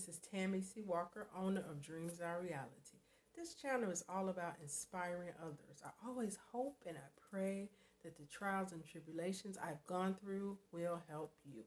This is Tammy C. Walker, owner of Dreams Are Reality. This channel is all about inspiring others. I always hope and I pray that the trials and tribulations I've gone through will help you.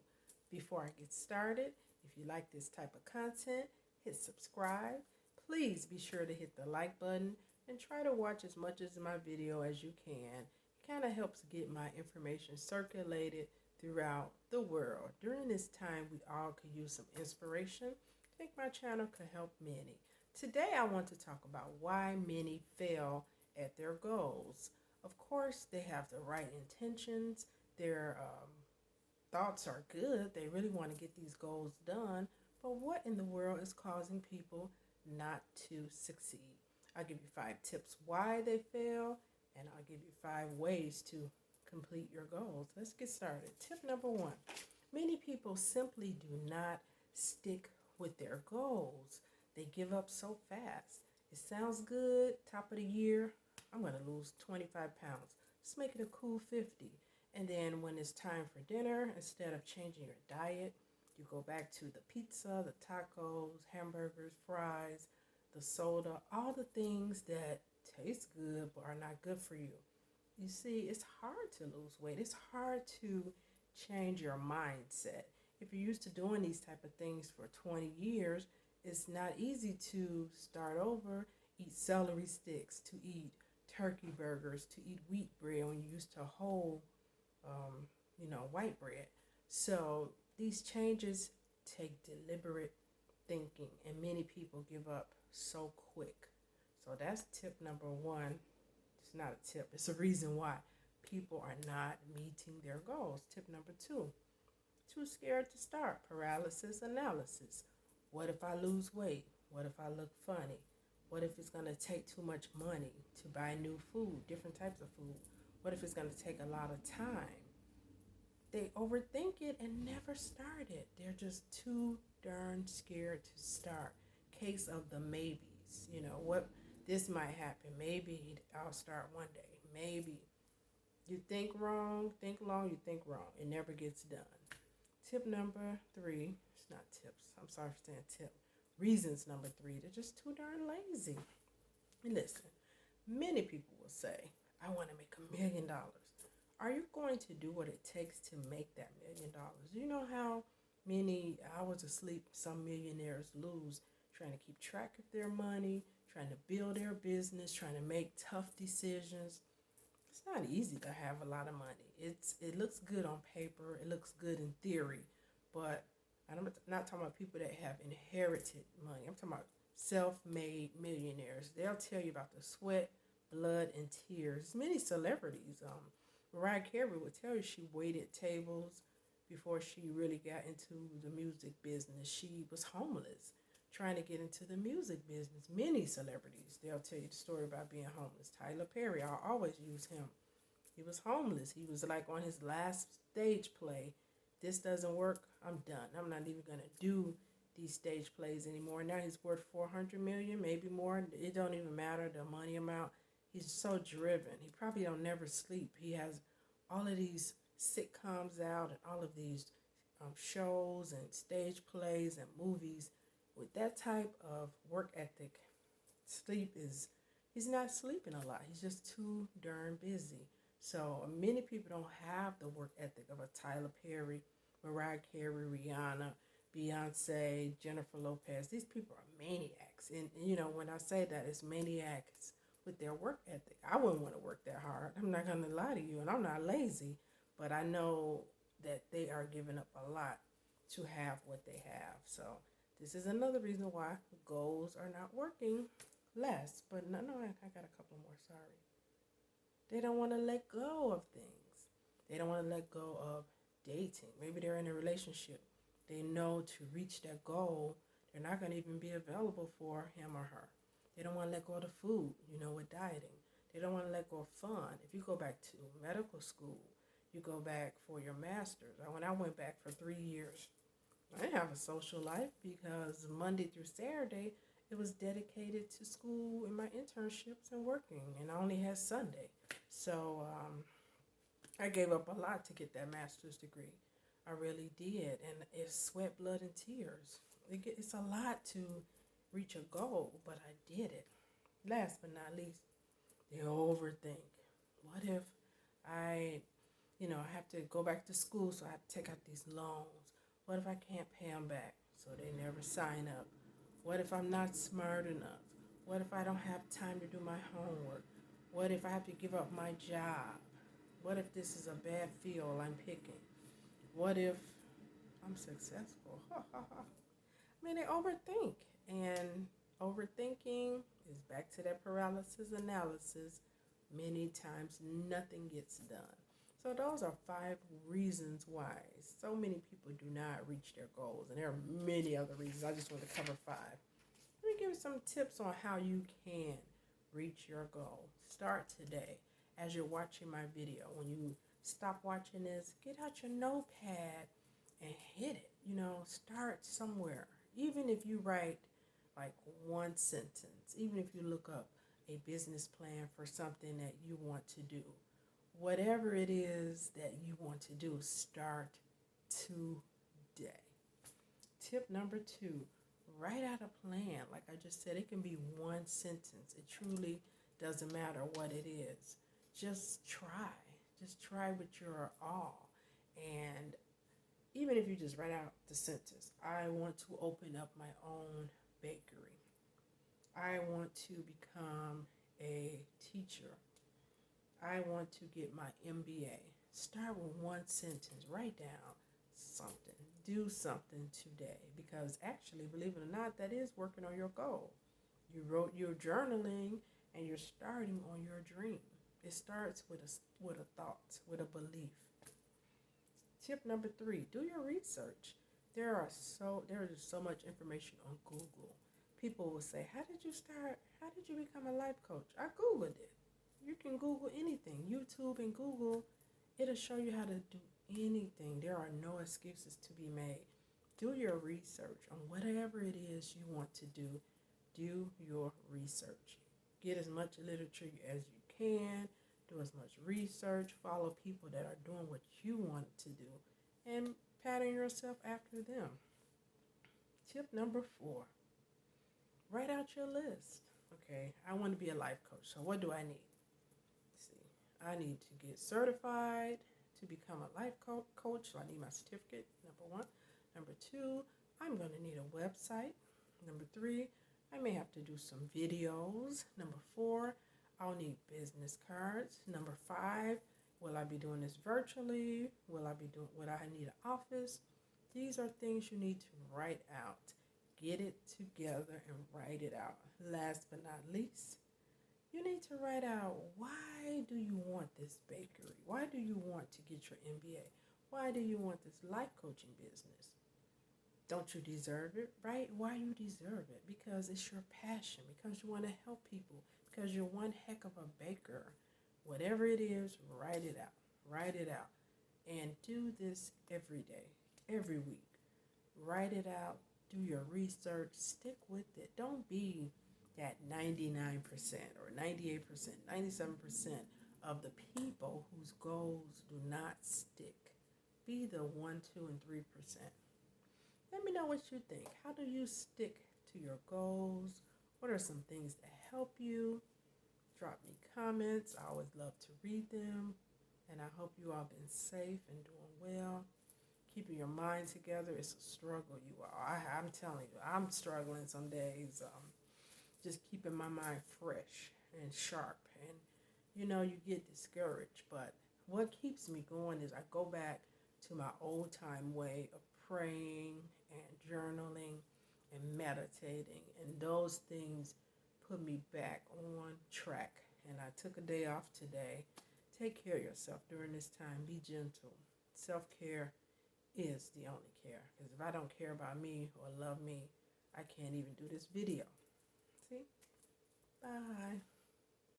Before I get started, if you like this type of content, hit subscribe. Please be sure to hit the like button and try to watch as much of my video as you can. It kind of helps get my information circulated throughout the world. During this time, we all could use some inspiration. I think my channel could help many. Today, I want to talk about why many fail at their goals. Of course, they have the right intentions. Their thoughts are good. They really want to get these goals done. But what in the world is causing people not to succeed? I'll give you 5 tips why they fail, and I'll give you 5 ways to complete your goals. Let's get started. Tip number 1. Many people simply do not stick with their goals. They give up so fast. It sounds good, top of the year, I'm going to lose 25 pounds. Let's make it a cool 50. And then when it's time for dinner, instead of changing your diet, you go back to the pizza, the tacos, hamburgers, fries, the soda, all the things that taste good but are not good for you. You see, it's hard to lose weight. It's hard to change your mindset. If you're used to doing these type of things for 20 years, it's not easy to start over, eat celery sticks, to eat turkey burgers, to eat wheat bread when you're used to whole, white bread. So these changes take deliberate thinking, and many people give up so quick. So that's tip number 1. It's not a tip, it's a reason why people are not meeting their goals. Tip number 2, too scared to start. Paralysis analysis. What if I lose weight? What if I look funny? What if it's going to take too much money to buy new food, different types of food? What if it's going to take a lot of time? They overthink it and never start it. They're just too darn scared to start. Case of the maybes. What this might happen. Maybe I'll start one day. Maybe. You think wrong, think long, you think wrong. It never gets done. Tip number 3. It's not tips. I'm sorry for saying tip. Reasons number 3. They're just too darn lazy. And listen, many people will say, I want to make $1 million. Are you going to do what it takes to make that $1 million? You know how many hours of sleep some millionaires lose trying to keep track of their money, trying to build their business, trying to make tough decisions. It's not easy to have a lot of money. It looks good on paper. It looks good in theory. But I'm not talking about people that have inherited money. I'm talking about self-made millionaires. They'll tell you about the sweat, blood, and tears. Many celebrities. Mariah Carey would tell you she waited tables before she really got into the music business. She was homeless, trying to get into the music business. Many celebrities, they'll tell you the story about being homeless. Tyler Perry, I'll always use him. He was homeless. He was like on his last stage play. This doesn't work, I'm done. I'm not even going to do these stage plays anymore. Now he's worth $400 million, maybe more. It don't even matter, the money amount. He's so driven. He probably don't never sleep. He has all of these sitcoms out and all of these shows and stage plays and movies. With that type of work ethic, he's not sleeping a lot. He's just too darn busy. So many people don't have the work ethic of a Tyler Perry, Mariah Carey, Rihanna, Beyonce, Jennifer Lopez. These people are maniacs. And when I say that, it's maniacs with their work ethic. I wouldn't want to work that hard. I'm not going to lie to you, and I'm not lazy, but I know that they are giving up a lot to have what they have. So this is another reason why goals are not working. Less, but no, I got a couple more, sorry. They don't want to let go of things. They don't want to let go of dating. Maybe they're in a relationship. They know to reach that goal, they're not going to even be available for him or her. They don't want to let go of the food, with dieting. They don't want to let go of fun. If you go back to medical school, you go back for your master's. When I went back for 3 years, I didn't have a social life because Monday through Saturday, it was dedicated to school and my internships and working, and I only had Sunday. So I gave up a lot to get that master's degree. I really did, and it's sweat, blood, and tears. It's a lot to reach a goal, but I did it. Last but not least, they overthink. What if I, I have to go back to school, so I have to take out these loans? What if I can't pay them back? So they never sign up. What if I'm not smart enough? What if I don't have time to do my homework? What if I have to give up my job? What if this is a bad field I'm picking? What if I'm successful? I mean, they overthink. And overthinking is back to that paralysis analysis. Many times, nothing gets done. So, those are 5 reasons why so many people do not reach their goals. And there are many other reasons. I just want to cover 5. Let me give you some tips on how you can reach your goal. Start today. As you're watching my video, when you stop watching this, get out your notepad and hit it. Start somewhere. Even if you write like one sentence, even if you look up a business plan for something that you want to do, whatever it is that you want to do, start today. Tip number 2, write out a plan. Like I just said, it can be one sentence. It truly doesn't matter what it is. Just try. Just try with your all. And even if you just write out the sentence, I want to open up my own bakery. I want to become a teacher. I want to get my MBA. Start with one sentence. Write down something. Do something today. Because actually, believe it or not, that is working on your goal. You wrote your journaling and you're starting on your dream. It starts with a thought, with a belief. Tip number 3, do your research. There is so much information on Google. People will say, how did you start? How did you become a life coach? I Googled it. You can Google anything. YouTube and Google, it'll show you how to do anything. There are no excuses to be made. Do your research on whatever it is you want to do. Do your research. Get as much literature as you can. Do as much research. Follow people that are doing what you want to do. And pattern yourself after them. Tip number 4. Write out your list. Okay, I want to be a life coach. So what do I need? I need to get certified to become a life coach. So I need my certificate, number 1. Number 2, I'm going to need a website. Number 3, I may have to do some videos. Number 4, I'll need business cards. Number 5, will I be doing this virtually? Would I need an office? These are things you need to write out. Get it together and write it out. Last but not least, you need to write out, why do you want this bakery? Why do you want to get your MBA? Why do you want this life coaching business? Don't you deserve it? Right? Why you deserve it? Because it's your passion, because you want to help people, because you're one heck of a baker. Whatever it is, write it out. Write it out. And do this every day, every week. Write it out. Do your research. Stick with it. Don't be that 99% or 98%, 97% of the people whose goals do not stick. Be the 1, 2, and 3%. Let me know what you think. How do you stick to your goals? What are some things that help you? Drop me comments. I always love to read them. And I hope you all been safe and doing well. Keeping your mind together is a struggle, you all. I'm telling you, I'm struggling some days. Just keeping my mind fresh and sharp. And, you get discouraged. But what keeps me going is I go back to my old time way of praying and journaling and meditating. And those things put me back on track. And I took a day off today. Take care of yourself during this time. Be gentle. Self-care is the only care. Because if I don't care about me or love me, I can't even do this video. See? Bye.